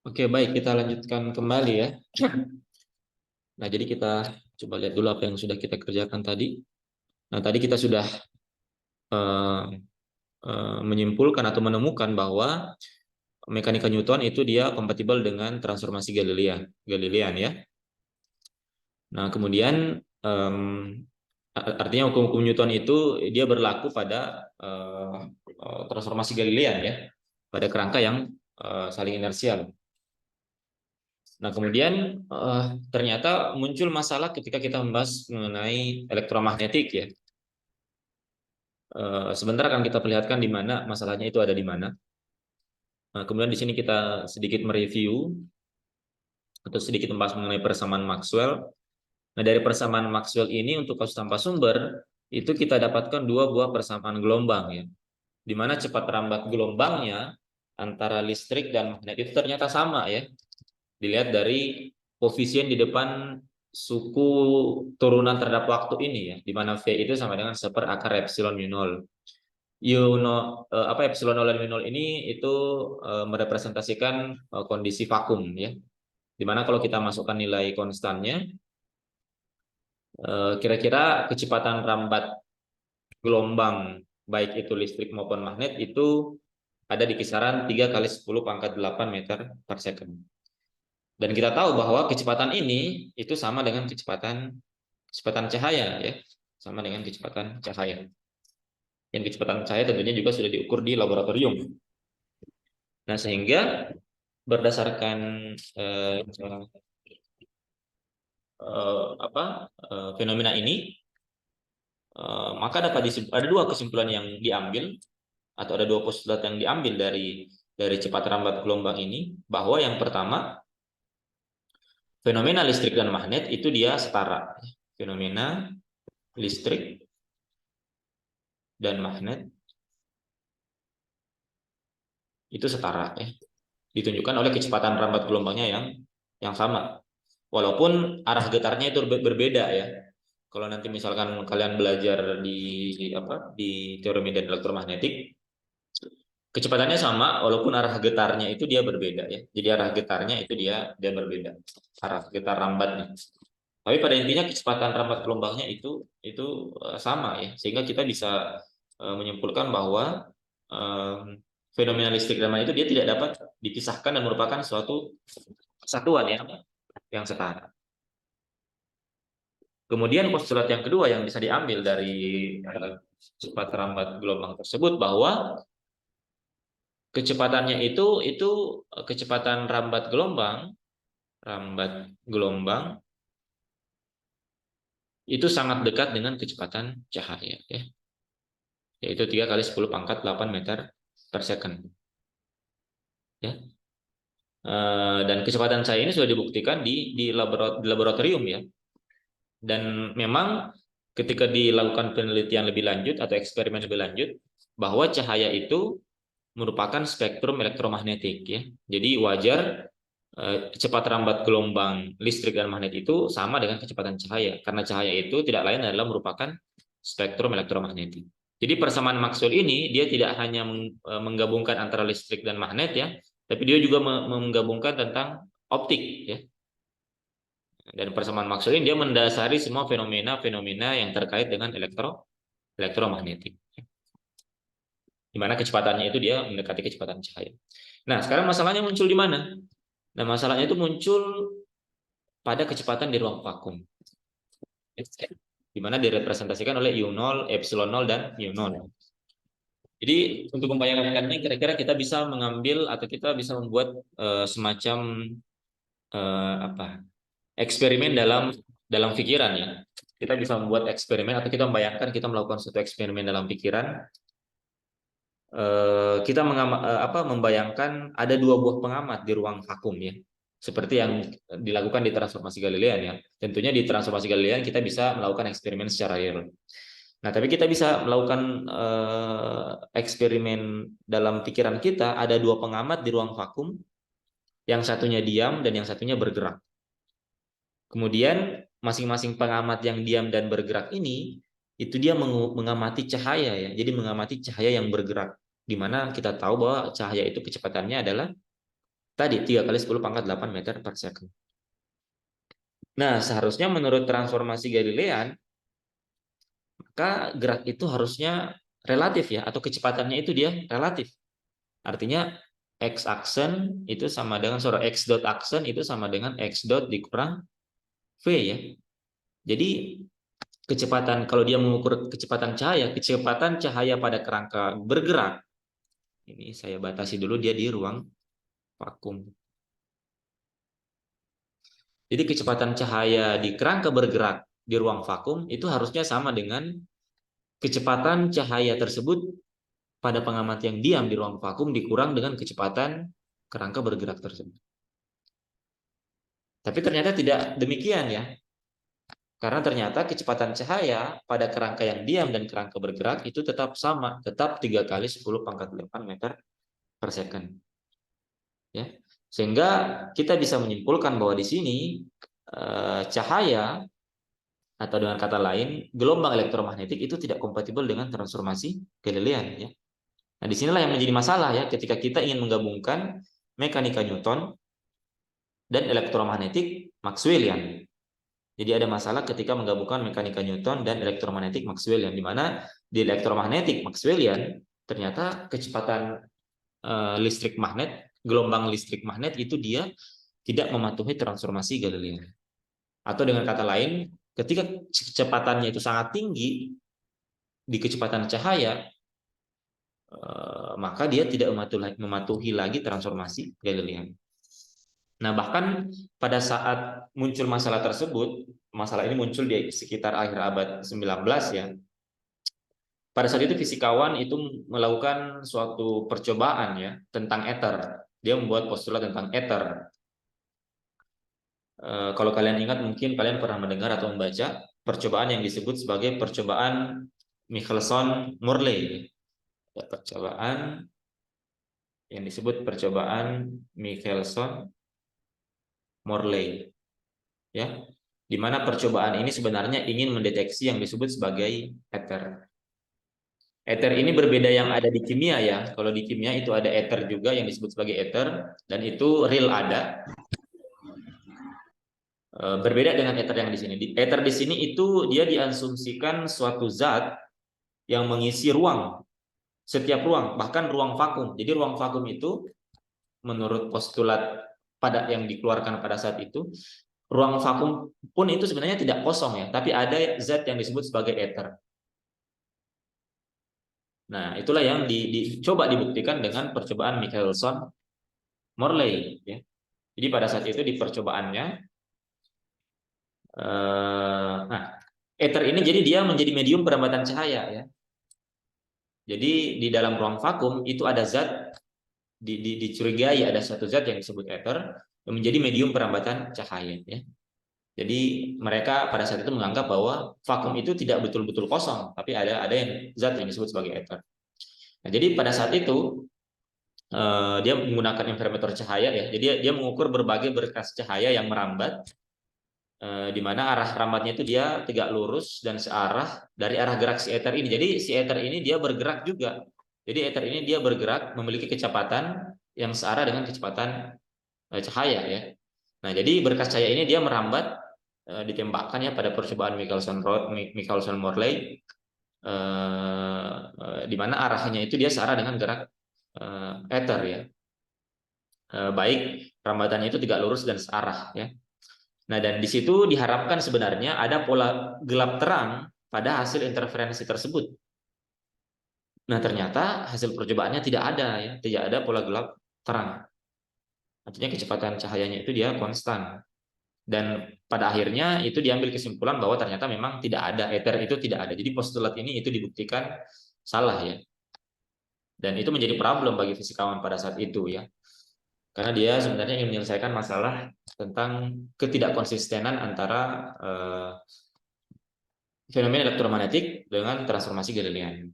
Oke, baik, kita lanjutkan kembali ya. Nah, jadi kita coba lihat dulu apa yang sudah kita kerjakan tadi. Nah, tadi kita sudah eh, menyimpulkan atau menemukan bahwa mekanika Newton itu dia kompatibel dengan transformasi Galilean ya. Nah, kemudian artinya hukum-hukum Newton itu dia berlaku pada transformasi Galilean ya, pada kerangka yang saling inersial. Nah, kemudian ternyata muncul masalah ketika kita membahas mengenai elektromagnetik ya. Sebentar akan kita perlihatkan di mana masalahnya itu ada di mana. Nah, kemudian di sini kita sedikit mereview atau sedikit membahas mengenai persamaan Maxwell. Nah, dari persamaan Maxwell ini untuk kasus tanpa sumber itu kita dapatkan dua buah persamaan gelombang ya. Di mana cepat rambat gelombangnya antara listrik dan magnet itu ternyata sama ya. Dilihat dari koefisien di depan suku turunan terhadap waktu ini ya, di mana V itu sama dengan 1/akar epsilon mu nol. Epsilon nol dan mu nol ini itu merepresentasikan kondisi vakum ya. Di mana kalau kita masukkan nilai konstannya, kira-kira kecepatan rambat gelombang baik itu listrik maupun magnet itu ada di kisaran 3 kali 10⁸ meter per second. Dan kita tahu bahwa kecepatan ini itu sama dengan kecepatan cahaya ya, sama dengan kecepatan cahaya. Yang kecepatan cahaya tentunya juga sudah diukur di laboratorium. Nah, sehingga berdasarkan eh, fenomena ini, maka dapat ada dua kesimpulan yang diambil atau ada dua postulat yang diambil dari cepat rambat gelombang ini, bahwa yang pertama, fenomena listrik dan magnet itu dia setara. Fenomena listrik dan magnet itu setara ya. Ditunjukkan oleh kecepatan rambat gelombangnya yang sama. Walaupun arah getarnya itu berbeda ya. Kalau nanti misalkan kalian belajar di teori medan elektromagnetik, kecepatannya sama walaupun arah getarnya itu dia berbeda ya. Jadi arah getarnya itu dia berbeda. Arah getar rambatnya. Tapi pada intinya kecepatan rambat gelombangnya itu sama ya. Sehingga kita bisa menyimpulkan bahwa fenomena listrik dan magnet itu dia tidak dapat dipisahkan dan merupakan suatu kesatuan ya yang setara. Kemudian postulat yang kedua yang bisa diambil dari cepat rambat gelombang tersebut, bahwa kecepatannya itu kecepatan rambat gelombang itu sangat dekat dengan kecepatan cahaya ya, yaitu 3 kali 10⁸ meter per second ya. Dan kecepatan cahaya ini sudah dibuktikan di laboratorium ya. Dan memang ketika dilakukan penelitian lebih lanjut atau eksperimen lebih lanjut, bahwa cahaya itu merupakan spektrum elektromagnetik ya. Jadi wajar cepat rambat gelombang listrik dan magnet itu sama dengan kecepatan cahaya, karena cahaya itu tidak lain adalah merupakan spektrum elektromagnetik. Jadi persamaan Maxwell ini dia tidak hanya menggabungkan antara listrik dan magnet ya, tapi dia juga menggabungkan tentang optik ya. Dan persamaan Maxwell ini dia mendasari semua fenomena-fenomena yang terkait dengan elektromagnetik. Di mana kecepatannya itu dia mendekati kecepatan cahaya. Nah, sekarang masalahnya muncul di mana? Nah, masalahnya itu muncul pada kecepatan di ruang vakum. Di mana direpresentasikan oleh U0, epsilon 0 dan mu 0. Jadi untuk membayangkannya kira-kira kita bisa mengambil atau kita bisa membuat semacam eksperimen dalam pikiran ya. Kita bisa membuat eksperimen atau kita membayangkan kita melakukan suatu eksperimen dalam pikiran. Kita membayangkan ada dua buah pengamat di ruang vakum ya, seperti yang dilakukan di transformasi Galilean ya. Tentunya di transformasi Galilean kita bisa melakukan eksperimen secara real. Nah, tapi kita bisa melakukan eksperimen dalam pikiran kita. Ada dua pengamat di ruang vakum, yang satunya diam dan yang satunya bergerak. Kemudian masing-masing pengamat yang diam dan bergerak ini itu dia mengamati cahaya ya. Jadi mengamati cahaya yang bergerak, di mana kita tahu bahwa cahaya itu kecepatannya adalah Tadi 3 kali 10 pangkat 8 meter per second. Nah, seharusnya menurut transformasi Galilean, maka gerak itu harusnya relatif ya, atau kecepatannya itu dia relatif. Artinya x aksen itu sama dengan x dot aksen itu sama dengan x dot dikurang v ya. Jadi kecepatan, kalau dia mengukur kecepatan cahaya pada kerangka bergerak, ini saya batasi dulu, dia di ruang vakum. Jadi kecepatan cahaya di kerangka bergerak di ruang vakum itu harusnya sama dengan kecepatan cahaya tersebut pada pengamat yang diam di ruang vakum dikurang dengan kecepatan kerangka bergerak tersebut. Tapi ternyata tidak demikian ya. Karena ternyata kecepatan cahaya pada kerangka yang diam dan kerangka bergerak itu tetap sama, tetap 3 kali 10 pangkat 8 meter per second. Ya. Sehingga kita bisa menyimpulkan bahwa di sini cahaya, atau dengan kata lain gelombang elektromagnetik itu tidak kompatibel dengan transformasi Galilean ya. Nah, disinilah yang menjadi masalah ya ketika kita ingin menggabungkan mekanika Newton dan elektromagnetik Maxwellian. Jadi ada masalah ketika menggabungkan mekanika Newton dan elektromagnetik Maxwellian, di mana di elektromagnetik Maxwellian ternyata kecepatan listrik magnet, gelombang listrik magnet itu dia tidak mematuhi transformasi Galilean. Atau dengan kata lain, ketika kecepatannya itu sangat tinggi di kecepatan cahaya, maka dia tidak mematuhi lagi transformasi Galilean. Nah, bahkan pada saat muncul masalah tersebut, masalah ini muncul di sekitar akhir abad 19 ya. Pada saat itu fisikawan itu melakukan suatu percobaan ya tentang ether. Dia membuat postulat tentang ether. Kalau kalian ingat, mungkin kalian pernah mendengar atau membaca percobaan yang disebut sebagai percobaan Michelson-Morley. Percobaan yang disebut percobaan Michelson-Morley. Ya, di mana percobaan ini sebenarnya ingin mendeteksi yang disebut sebagai ether. Ether ini berbeda yang ada di kimia ya. Kalau di kimia itu ada ether juga yang disebut sebagai ether, dan itu real ada. Berbeda dengan ether yang di sini. Ether di sini itu dia diasumsikan suatu zat yang mengisi ruang, setiap ruang, bahkan ruang vakum. Jadi ruang vakum itu menurut postulat pada yang dikeluarkan pada saat itu, ruang vakum pun itu sebenarnya tidak kosong ya, tapi ada zat yang disebut sebagai ether. Nah, itulah yang dicoba dibuktikan dengan percobaan Michelson-Morley ya. Jadi pada saat itu di percobaannya, nah, ether ini jadi dia menjadi medium perambatan cahaya ya. Jadi di dalam ruang vakum itu ada zat dicurigai ada satu zat yang disebut ether yang menjadi medium perambatan cahaya ya. Jadi mereka pada saat itu menganggap bahwa vakum itu tidak betul-betul kosong, tapi ada yang zat yang disebut sebagai ether. Nah, jadi pada saat itu dia menggunakan interferometer cahaya ya. Jadi dia mengukur berbagai berkas cahaya yang merambat, di mana arah rambatnya itu dia tegak lurus dan searah dari arah gerak si ether ini. Jadi si ether ini dia bergerak juga. Jadi ether ini dia bergerak memiliki kecepatan yang searah dengan kecepatan cahaya ya. Nah, jadi berkas cahaya ini dia merambat, ditembakkan ya pada percobaan Michelson-Morley, di mana arahnya itu dia searah dengan gerak ether ya. Baik rambatannya itu tegak lurus dan searah ya. Nah, dan di situ diharapkan sebenarnya ada pola gelap terang pada hasil interferensi tersebut. Nah, ternyata hasil percobaannya tidak ada ya, tidak ada pola gelap terang. Artinya kecepatan cahayanya itu dia konstan. Dan pada akhirnya itu diambil kesimpulan bahwa ternyata memang tidak ada, ether itu tidak ada. Jadi postulat ini itu dibuktikan salah ya. Dan itu menjadi problem bagi fisikawan pada saat itu ya. Karena dia sebenarnya ingin menyelesaikan masalah tentang ketidakkonsistenan antara fenomena elektromagnetik dengan transformasi Galilean.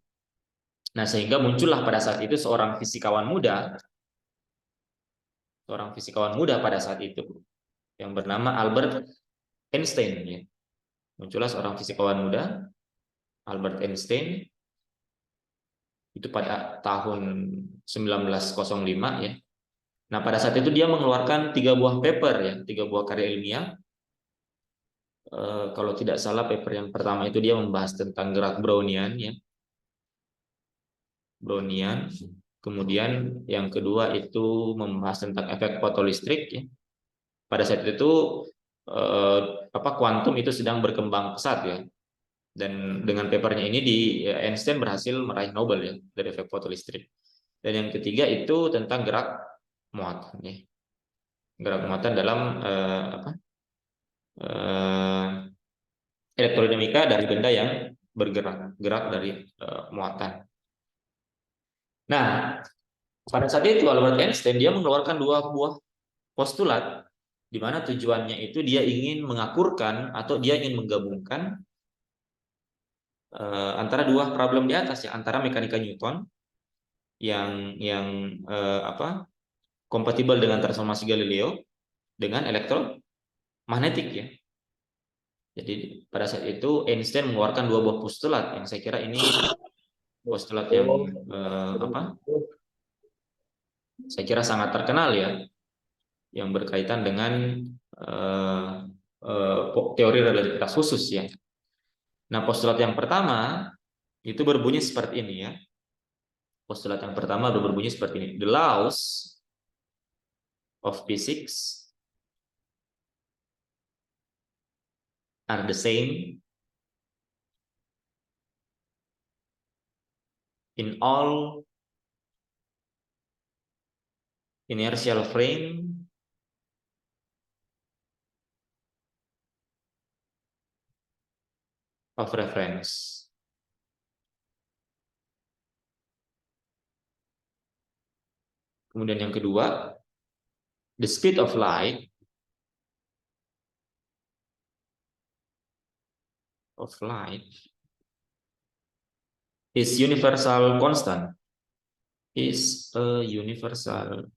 Nah, sehingga muncullah pada saat itu seorang fisikawan muda pada saat itu yang bernama Albert Einstein ya. Muncullah seorang fisikawan muda Albert Einstein itu pada tahun 1905 ya. Nah, pada saat itu dia mengeluarkan 3 buah paper ya, 3 buah karya ilmiah. Kalau tidak salah paper yang pertama itu dia membahas tentang gerak Brownian ya, Brownian. Kemudian yang kedua itu membahas tentang efek fotolistrik ya. Pada saat itu kuantum itu sedang berkembang pesat ya. Dan dengan papernya ini Einstein berhasil meraih Nobel ya dari efek fotolistrik. Dan yang ketiga itu tentang gerak muatan ya. Gerak muatan dalam elektrodinamika dari benda yang bergerak, gerak dari muatan. Nah, pada saat itu Albert Einstein dia mengeluarkan 2 buah postulat di mana tujuannya itu dia ingin mengakurkan atau dia ingin menggabungkan antara 2 problem di atas ya, antara mekanika Newton yang kompatibel dengan transformasi Galileo dengan elektromagnetik ya. Jadi pada saat itu Einstein mengeluarkan 2 buah postulat yang saya kira ini postulat yang saya kira sangat terkenal ya, yang berkaitan dengan teori relativitas khusus ya. Nah, postulat yang pertama itu berbunyi seperti ini ya. Postulat yang pertama berbunyi seperti ini. The laws of physics are the same in all inertial frame of reference. Kemudian yang kedua, the speed of light is universal constant. Is a universal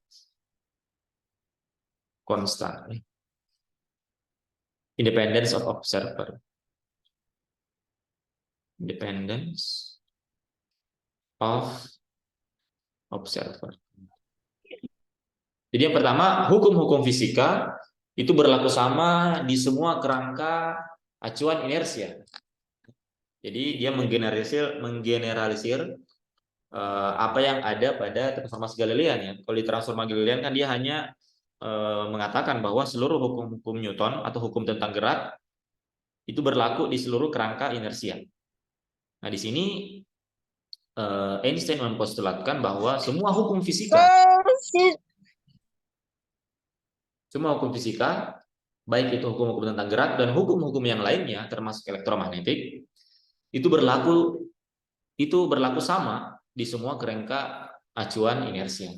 constant. Independence of observer. Independence of observer. Jadi yang pertama, hukum-hukum fisika itu berlaku sama di semua kerangka acuan inersia. Jadi dia menggeneralisir apa yang ada pada transformasi Galilean ya. Kalau di transformasi Galilean kan dia hanya mengatakan bahwa seluruh hukum-hukum Newton atau hukum tentang gerak itu berlaku di seluruh kerangka inersia. Nah, di sini Einstein mempostulatkan bahwa semua hukum fisika, baik itu hukum-hukum tentang gerak dan hukum-hukum yang lainnya termasuk elektromagnetik, itu berlaku sama di semua kerangka acuan inersia.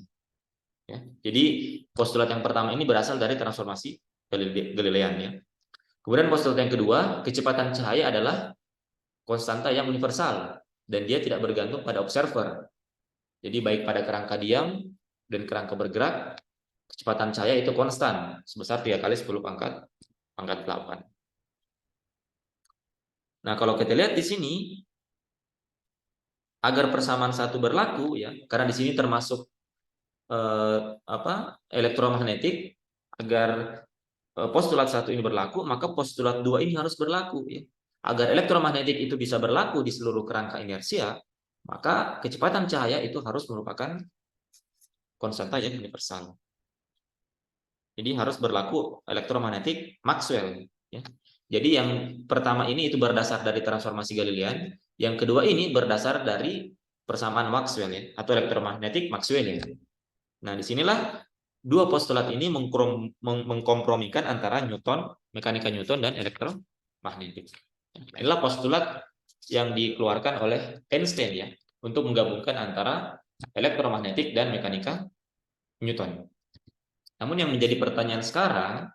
Ya. Jadi postulat yang pertama ini berasal dari transformasi Galilean ya. Kemudian postulat yang kedua, kecepatan cahaya adalah konstanta yang universal dan dia tidak bergantung pada observer. Jadi baik pada kerangka diam dan kerangka bergerak, kecepatan cahaya itu konstan sebesar 3 kali 10 pangkat 8. Nah, kalau kita lihat di sini, agar persamaan satu berlaku ya, karena di sini termasuk elektromagnetik, agar postulat 1 ini berlaku, maka postulat 2 ini harus berlaku ya. Agar elektromagnetik itu bisa berlaku di seluruh kerangka inersia, maka kecepatan cahaya itu harus merupakan konstanta yang universal. Jadi harus berlaku elektromagnetik Maxwell ya. Jadi yang pertama ini itu berdasar dari transformasi Galilean, yang kedua ini berdasar dari persamaan Maxwell ya, atau elektromagnetik Maxwellian. Nah, disinilah 2 postulat ini mengkompromikan antara mekanika Newton dan elektromagnetik. Inilah postulat yang dikeluarkan oleh Einstein ya, untuk menggabungkan antara elektromagnetik dan mekanika Newton. Namun yang menjadi pertanyaan sekarang,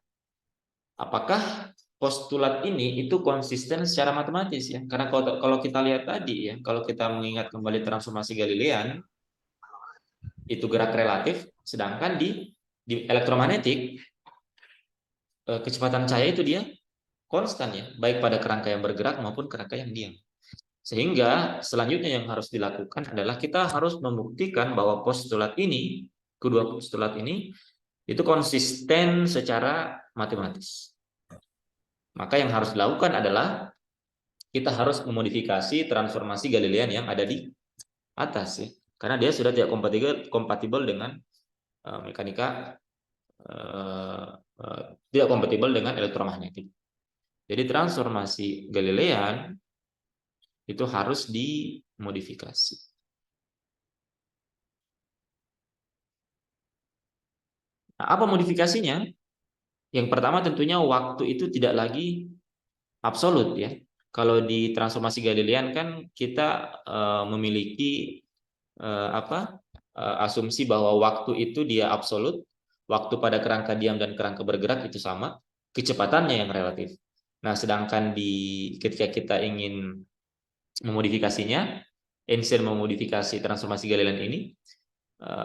apakah postulat ini itu konsisten secara matematis ya? Karena kalau kita lihat tadi ya, kalau kita mengingat kembali transformasi Galilean, itu gerak relatif, sedangkan di elektromagnetik kecepatan cahaya itu dia konstan ya, baik pada kerangka yang bergerak maupun kerangka yang diam. Sehingga selanjutnya yang harus dilakukan adalah kita harus membuktikan bahwa postulat ini kedua postulat ini itu konsisten secara matematis. Maka yang harus dilakukan adalah kita harus memodifikasi transformasi Galilean yang ada di atas ya. Karena dia sudah tidak kompatibel dengan mekanika, tidak kompatibel dengan elektromagnetik. Jadi transformasi Galilean itu harus dimodifikasi. Nah, apa modifikasinya? Yang pertama tentunya waktu itu tidak lagi absolut ya. Kalau di transformasi Galilean kan kita memiliki asumsi bahwa waktu itu dia absolut, waktu pada kerangka diam dan kerangka bergerak itu sama, kecepatannya yang relatif. Nah, sedangkan ketika kita ingin memodifikasinya, Einstein memodifikasi transformasi Galilean ini,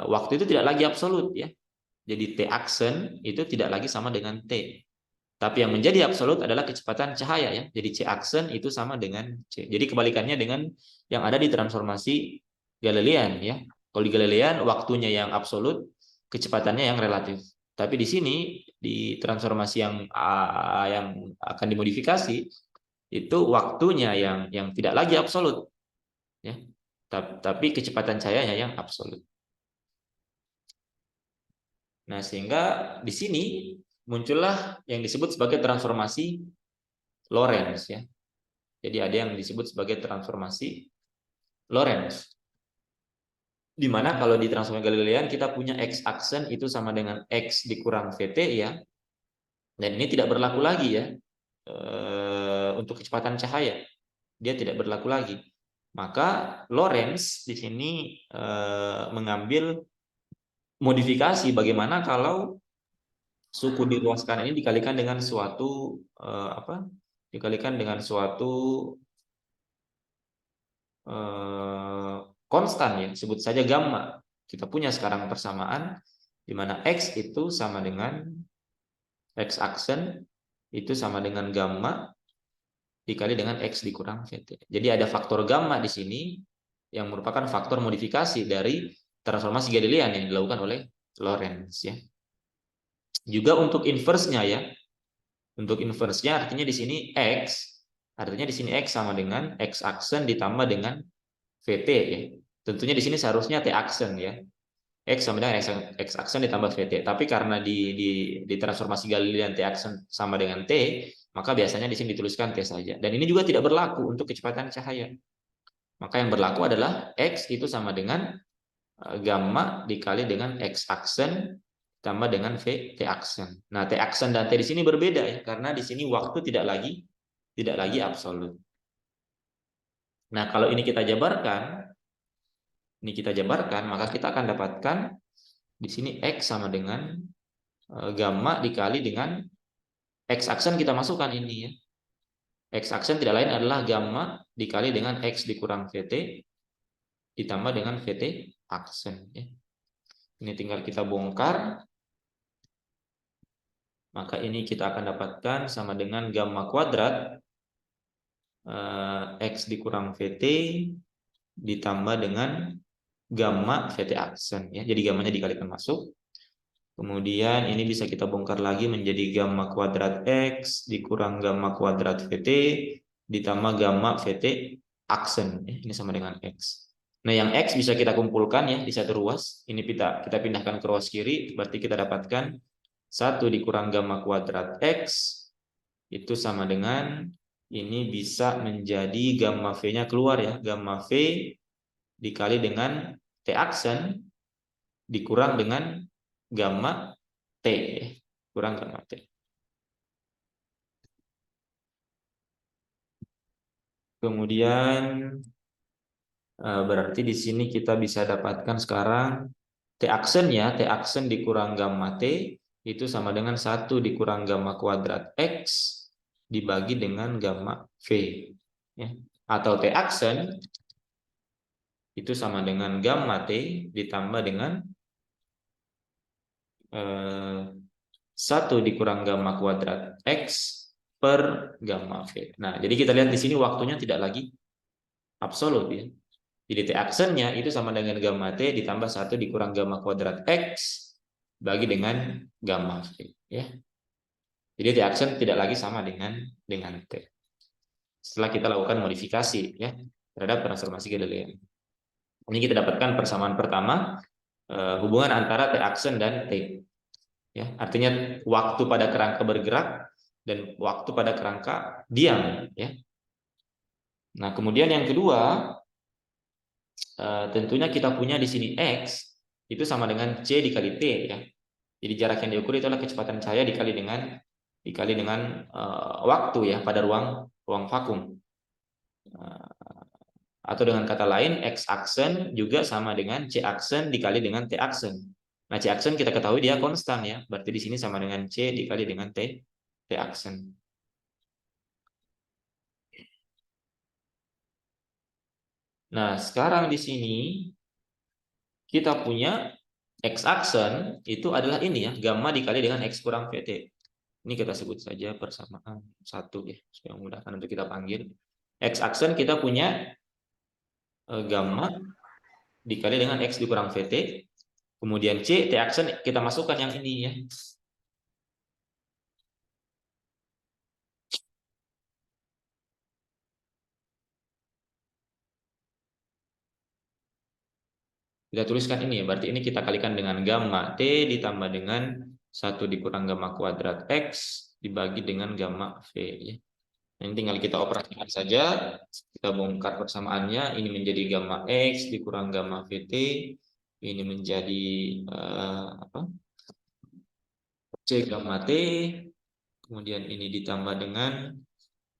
waktu itu tidak lagi absolut ya. Jadi T aksen itu tidak lagi sama dengan T. Tapi yang menjadi absolut adalah kecepatan cahaya ya. Jadi C aksen itu sama dengan C. Jadi kebalikannya dengan yang ada di transformasi Galilean ya. Kalau di Galilean waktunya yang absolut, kecepatannya yang relatif. Tapi di sini di transformasi yang akan dimodifikasi itu waktunya yang tidak lagi absolut ya. Tapi kecepatan cahayanya yang absolut. Nah, sehingga di sini muncullah yang disebut sebagai transformasi Lorentz ya. Jadi ada yang disebut sebagai transformasi Lorentz. Di mana kalau di transformasi Galilean kita punya X aksen itu sama dengan X dikurang VT ya. Dan ini tidak berlaku lagi ya untuk kecepatan cahaya. Dia tidak berlaku lagi. Maka Lorentz di sini mengambil modifikasi bagaimana kalau suku di ruas kanan ini dikalikan dengan suatu dikalikan dengan suatu konstan ya, sebut saja gamma. Kita punya sekarang persamaan di mana X itu sama dengan X aksen itu sama dengan gamma dikali dengan X dikurang VT. Jadi ada faktor gamma di sini yang merupakan faktor modifikasi dari transformasi Galilean yang dilakukan oleh Lorentz ya. Juga untuk inverse-nya ya. Untuk inverse-nya artinya di sini X, artinya di sini X sama dengan X aksen ditambah dengan VT ya. Tentunya di sini seharusnya T aksen ya. X sama dengan X aksen ditambah VT. Tapi karena di transformasi Galilean T aksen sama dengan T, maka biasanya di sini dituliskan T saja. Dan ini juga tidak berlaku untuk kecepatan cahaya. Maka yang berlaku adalah X itu sama dengan gamma dikali dengan X aksen tambah dengan V T aksen. Nah, T aksen dan T di sini berbeda ya, karena di sini waktu tidak lagi absolut. Nah, kalau ini kita jabarkan, maka kita akan dapatkan di sini X sama dengan gamma dikali dengan X aksen kita masukkan ini ya. X aksen tidak lain adalah gamma dikali dengan X dikurang VT ditambah dengan VT aksen ya. Ini tinggal kita bongkar. Maka ini kita akan dapatkan sama dengan gamma kuadrat X dikurang VT ditambah dengan gamma VT aksen ya. Jadi gammanya dikalikan masuk. Kemudian ini bisa kita bongkar lagi menjadi gamma kuadrat X dikurang gamma kuadrat VT ditambah gamma VT aksen ya. Ini sama dengan X. Nah, yang X bisa kita kumpulkan ya di satu ruas. Ini kita pindahkan ke ruas kiri, berarti kita dapatkan 1 dikurang gamma kuadrat X itu sama dengan ini bisa menjadi gamma V-nya keluar ya. Gamma V dikali dengan T aksen dikurang dengan gamma T. Kurang gamma T. Kemudian berarti di sini kita bisa dapatkan sekarang T aksen ya. T aksen dikurang gamma T itu sama dengan 1 dikurang gamma kuadrat X dibagi dengan gamma V ya. Atau T aksen itu sama dengan gamma T ditambah dengan 1 dikurang gamma kuadrat X per gamma V. Nah, jadi kita lihat di sini waktunya tidak lagi absolut ya. Jadi T aksennya itu sama dengan gamma T ditambah 1 dikurang gamma kuadrat X bagi dengan gamma V. Ya. Jadi T aksen tidak lagi sama dengan T. Setelah kita lakukan modifikasi ya terhadap transformasi Galilean. Ini kita dapatkan persamaan pertama, hubungan antara T aksen dan T. Ya, artinya waktu pada kerangka bergerak dan waktu pada kerangka diam. Ya. Nah, kemudian yang kedua, tentunya kita punya di sini X itu sama dengan C dikali T. Ya. Jadi jarak yang diukur itu adalah kecepatan cahaya dikali dengan waktu ya pada ruang vakum. Atau dengan kata lain, X aksen juga sama dengan C aksen dikali dengan T aksen. Nah, C aksen kita ketahui dia konstan ya. Berarti di sini sama dengan C dikali dengan T aksen. Nah, sekarang di sini kita punya X aksen itu adalah ini ya, gamma dikali dengan X kurang VT. Ini kita sebut saja persamaan 1 ya, supaya memudahkan untuk kita panggil. X aksen kita punya gamma dikali dengan X dikurang VT. Kemudian C, T aksen kita masukkan yang ini ya. Kita tuliskan ini ya, berarti ini kita kalikan dengan gamma T ditambah dengan 1 dikurang gamma kuadrat X dibagi dengan gamma V ya. Ini tinggal kita operasikan saja, kita bongkar persamaannya, ini menjadi gamma X dikurang gamma VT, ini menjadi C gamma T, kemudian ini ditambah dengan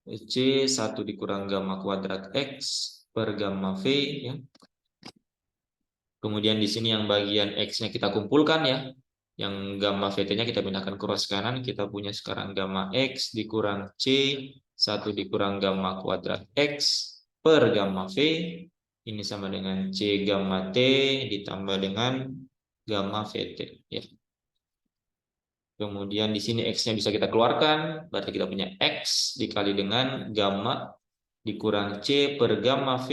C 1 dikurang gamma kuadrat X per gamma V ya. Kemudian di sini yang bagian X-nya kita kumpulkan ya. Yang gamma VT-nya kita pindahkan ke ruas kanan, kita punya sekarang gamma X dikurang C 1 dikurang gamma kuadrat X per gamma V. Ini sama dengan C gamma T ditambah dengan gamma VT ya. Kemudian di sini X-nya bisa kita keluarkan, berarti kita punya X dikali dengan gamma dikurang C per gamma V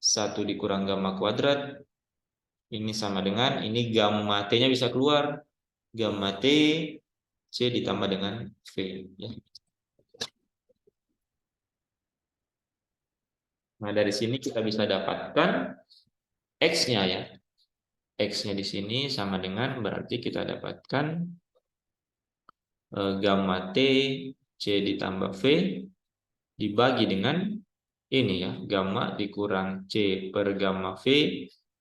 1 dikurang gamma kuadrat. Ini sama dengan, ini gamma T-nya bisa keluar. Gamma T, C ditambah dengan V. Ya. Nah, dari sini kita bisa dapatkan X-nya ya. X-nya di sini sama dengan, berarti kita dapatkan gamma T, C ditambah V, dibagi dengan ini ya, gamma dikurang C per gamma V,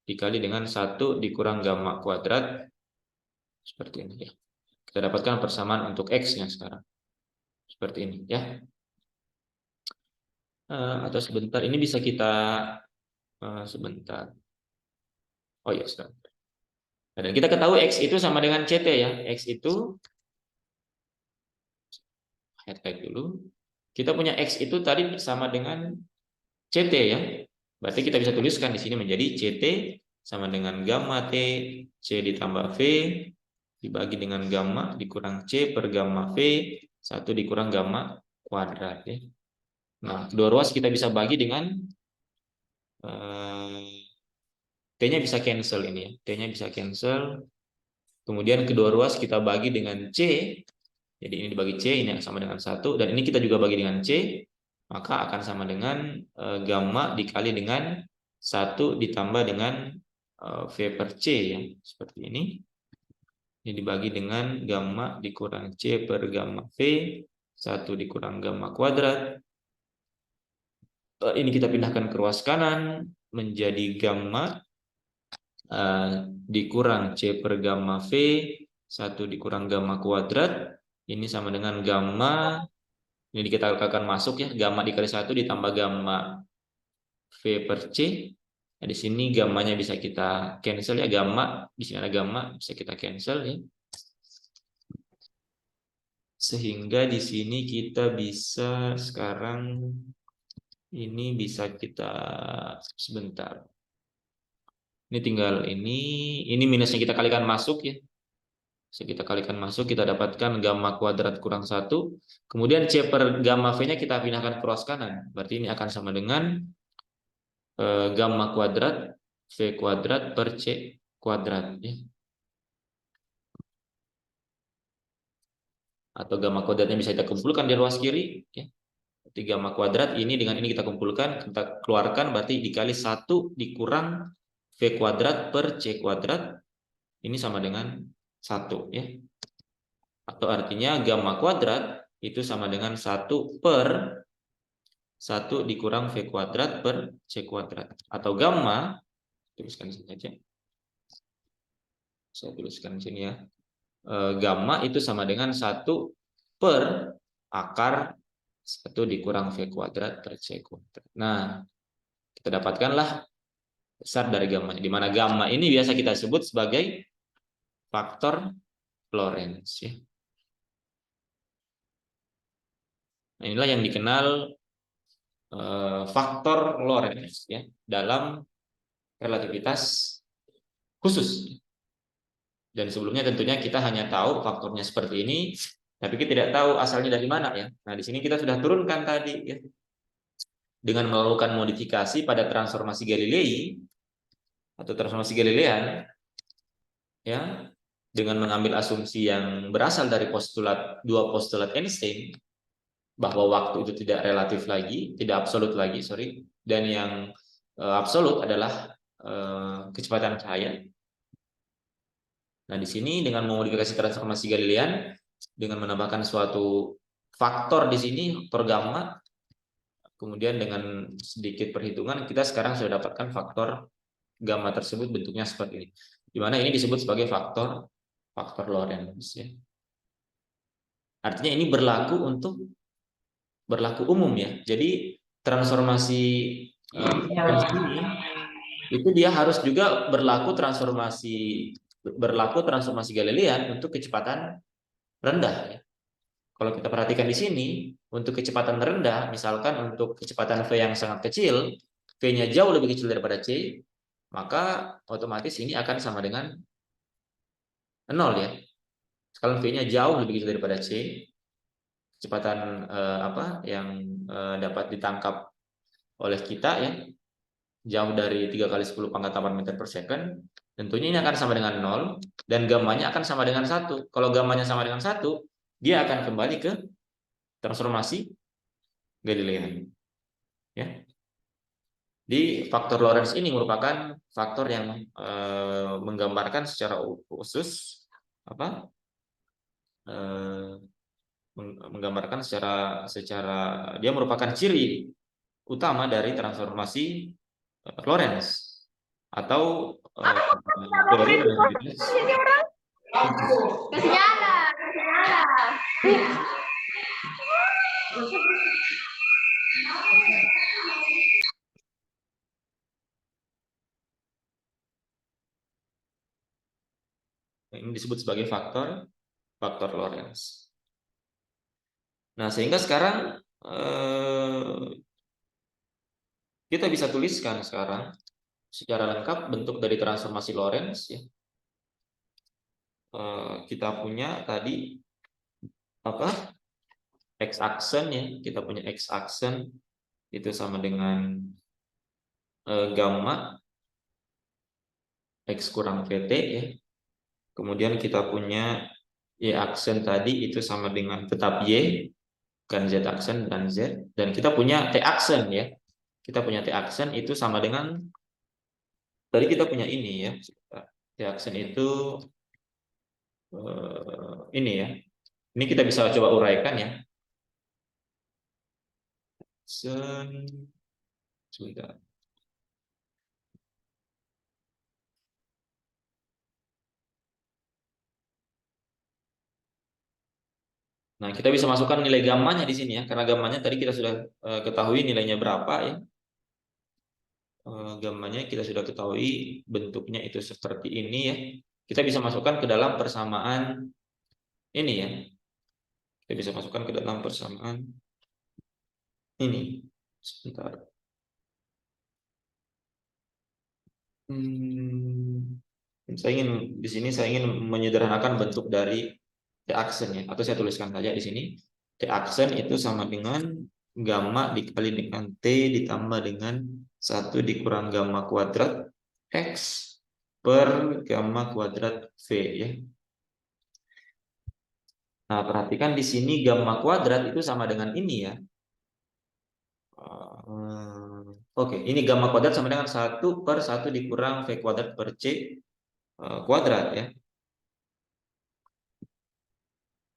dikali dengan 1 dikurang gamma kuadrat. Seperti ini ya. Kita dapatkan persamaan untuk X-nya sekarang. Seperti ini ya. Atau sebentar, ini bisa kita sebentar. Oh ya, sebentar. Dan kita ketahui X itu sama dengan CT ya. X itu head dulu. Kita punya X itu tadi sama dengan CT ya. Berarti kita bisa tuliskan di sini menjadi CT sama dengan gamma T C ditambah V dibagi dengan gamma dikurang C per gamma V 1 dikurang gamma kuadrat ya. Nah, kedua ruas kita bisa bagi dengan T-nya bisa cancel ini ya. T-nya bisa cancel. Kemudian kedua ruas kita bagi dengan C. Jadi ini dibagi C, ini sama dengan 1. Dan ini kita juga bagi dengan C. Maka akan sama dengan gamma dikali dengan 1 ditambah dengan V per C ya. Seperti ini. Ini dibagi dengan gamma dikurang C per gamma V. 1 dikurang gamma kuadrat. Ini kita pindahkan ke ruas kanan. Menjadi gamma dikurang C per gamma V 1 dikurang gamma kuadrat ini sama dengan gamma ini kita akan masuk ya gamma dikali 1 ditambah gamma V per C. Nah, di sini gammanya bisa kita cancel ya, gamma di sini ada gamma bisa kita cancel ya, sehingga di sini kita bisa sekarang ini bisa kita sebentar. Ini tinggal ini minusnya kita kalikan masuk ya. Bisa kita kalikan masuk, kita dapatkan gamma kuadrat kurang 1. Kemudian C per gamma V-nya kita pindahkan ke ruas kanan. Berarti ini akan sama dengan gamma kuadrat V kuadrat per C kuadrat ya. Atau gamma kuadratnya bisa kita kumpulkan di ruas kiri ya. Jadi gamma kuadrat ini dengan ini kita kumpulkan, kita keluarkan, berarti dikali 1 dikurang V kuadrat per C kuadrat ini sama dengan 1 ya. Atau artinya gamma kuadrat itu sama dengan 1 per 1 dikurang V kuadrat per C kuadrat. Atau gamma, tuliskan di sini aja. Saya tuliskan di sini ya. Gamma itu sama dengan 1 per akar 1 dikurang V kuadrat per C kuadrat. Nah, kita dapatkanlah besar dari gamma. Di mana gamma ini biasa kita sebut sebagai faktor Lorentz ya. Nah, inilah yang dikenal faktor Lorentz ya dalam relativitas khusus. Dan sebelumnya tentunya kita hanya tahu faktornya seperti ini, tapi kita tidak tahu asalnya dari mana ya. Nah, di sini kita sudah turunkan tadi ya. Dengan melakukan modifikasi pada transformasi Galilei atau transformasi Galilean ya, dengan mengambil asumsi yang berasal dari dua postulat Einstein bahwa waktu itu tidak relatif lagi, tidak absolut lagi, dan yang absolut adalah kecepatan cahaya. Nah, di sini dengan memodifikasi transformasi Galilean dengan menambahkan suatu faktor di sini, faktor gamma, kemudian dengan sedikit perhitungan kita sekarang sudah dapatkan faktor gamma tersebut bentuknya seperti ini. Di mana ini disebut sebagai faktor Lorentz ya. Artinya ini berlaku umum ya. Jadi transformasi Lorentz ini itu dia harus juga berlaku transformasi Galilean untuk kecepatan rendah ya. Kalau kita perhatikan di sini untuk kecepatan rendah, misalkan untuk kecepatan V yang sangat kecil, V-nya jauh lebih kecil daripada C, maka otomatis ini akan sama dengan 0 ya. Kalau V-nya jauh lebih kecil daripada C, kecepatan yang dapat ditangkap oleh kita ya jauh dari 3 kali 10 pangkat 8 meter per second, tentunya ini akan sama dengan 0 dan gammanya akan sama dengan 1. Kalau gammanya sama dengan 1, dia akan kembali ke transformasi Galilean. Ya. Di faktor Lorentz ini merupakan faktor yang menggambarkan secara khusus menggambarkan secara dia merupakan ciri utama dari transformasi Lorentz atau teori relativitas. Kasih nyala. Ini disebut sebagai faktor Lorentz. Nah, sehingga sekarang kita bisa tuliskan sekarang secara lengkap bentuk dari transformasi Lorentz ya. Kita punya tadi x-aksen ya, kita punya x-aksen itu sama dengan gamma x kurang vt ya. Kemudian kita punya y-aksen tadi itu sama dengan tetap y, kan z-aksen dan z, dan kita punya t-aksen ya. Kita punya t-aksen itu sama dengan tadi kita punya ini ya. T-aksen itu ini ya. Ini kita bisa coba uraikan ya. Sebentar. Nah, kita bisa masukkan nilai gammanya di sini ya, karena gammanya tadi kita sudah ketahui nilainya berapa ya. Gammanya kita sudah ketahui bentuknya itu seperti ini ya. Kita bisa masukkan ke dalam persamaan ini ya. Kita bisa masukkan ke dalam persamaan ini. Sebentar. Saya ingin menyederhanakan bentuk dari T-aksen ya, atau saya tuliskan saja di sini. T-aksen itu sama dengan gamma dikali dengan T ditambah dengan 1 dikurang gamma kuadrat X per gamma kuadrat V ya. Nah, perhatikan di sini gamma kuadrat itu sama dengan ini ya. Oke, ini gamma kuadrat sama dengan 1 per 1 dikurang V kuadrat per C kuadrat ya.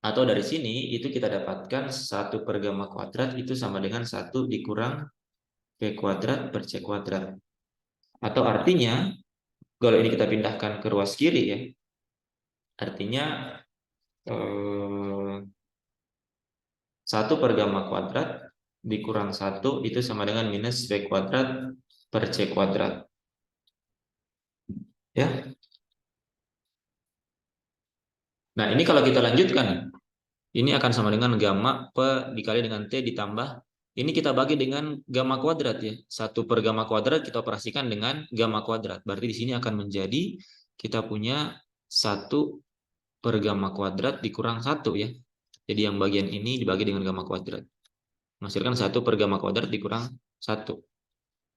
Atau dari sini itu kita dapatkan 1 per gamma kuadrat itu sama dengan 1 dikurang V kuadrat per C kuadrat. Atau artinya, kalau ini kita pindahkan ke ruas kiri ya, artinya 1 per gamma kuadrat dikurang 1 itu sama dengan minus V kuadrat per C kuadrat. Ya. Nah, ini kalau kita lanjutkan, ini akan sama dengan gamma P dikali dengan T ditambah, ini kita bagi dengan gamma kuadrat ya. 1 per gamma kuadrat kita operasikan dengan gamma kuadrat. Berarti di sini akan menjadi kita punya 1 per gamma kuadrat dikurang 1 ya. Jadi yang bagian ini dibagi dengan gamma kuadrat. Menghasilkan 1 per gamma kuadrat dikurang 1.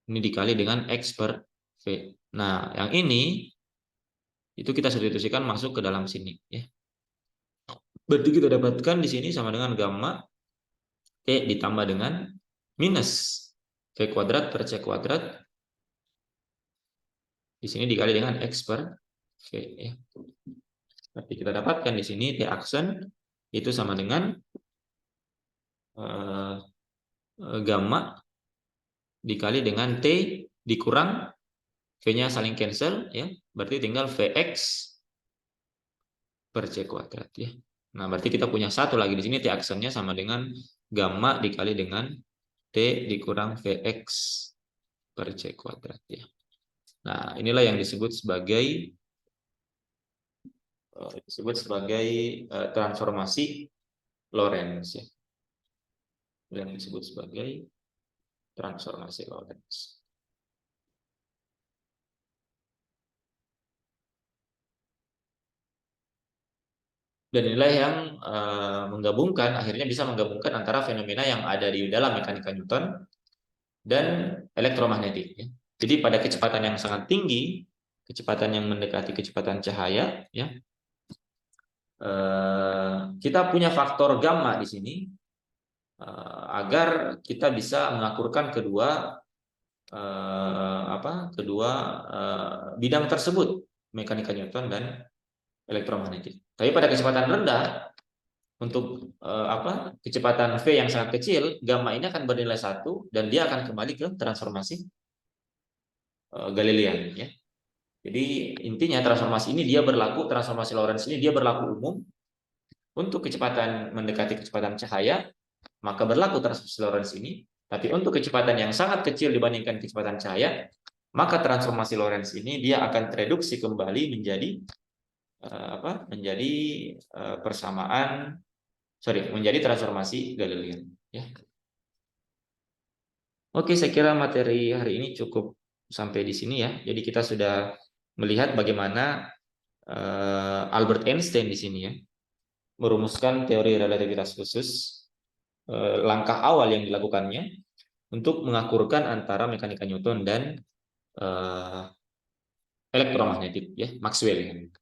Ini dikali dengan X per V. Nah, yang ini itu kita substitusikan masuk ke dalam sini ya. Berarti kita dapatkan di sini sama dengan gamma T ditambah dengan minus V kuadrat per C kuadrat. Di sini dikali dengan X per V ya. Berarti kita dapatkan di sini T aksen itu sama dengan gamma dikali dengan T dikurang V-nya saling cancel ya. Berarti tinggal Vx per C kuadrat ya. Nah, berarti kita punya satu lagi di sini T aksennya sama dengan gamma dikali dengan T dikurang Vx per C kuadrat ya. Nah, inilah yang disebut sebagai transformasi Lorentz ya. Yang disebut sebagai transformasi Lorentz. Dan inilah yang akhirnya bisa menggabungkan antara fenomena yang ada di dalam mekanika Newton dan elektromagnetik. Ya. Jadi pada kecepatan yang sangat tinggi, kecepatan yang mendekati kecepatan cahaya, ya, kita punya faktor gamma di sini agar kita bisa mengakurkan kedua bidang tersebut, mekanika Newton dan elektromagnetik. Tapi pada kecepatan rendah, untuk kecepatan V yang sangat kecil, gamma ini akan bernilai 1 dan dia akan kembali ke transformasi Galilean ya. Jadi intinya transformasi Lorentz ini dia berlaku umum untuk kecepatan mendekati kecepatan cahaya, maka berlaku transformasi Lorentz ini. Tapi untuk kecepatan yang sangat kecil dibandingkan kecepatan cahaya, maka transformasi Lorentz ini dia akan tereduksi kembali menjadi menjadi transformasi Galilean ya. Oke, saya kira materi hari ini cukup sampai di sini ya. Jadi kita sudah melihat bagaimana Albert Einstein di sini ya merumuskan teori relativitas khusus, langkah awal yang dilakukannya untuk mengakurkan antara mekanika Newton dan elektromagnetik ya, Maxwell.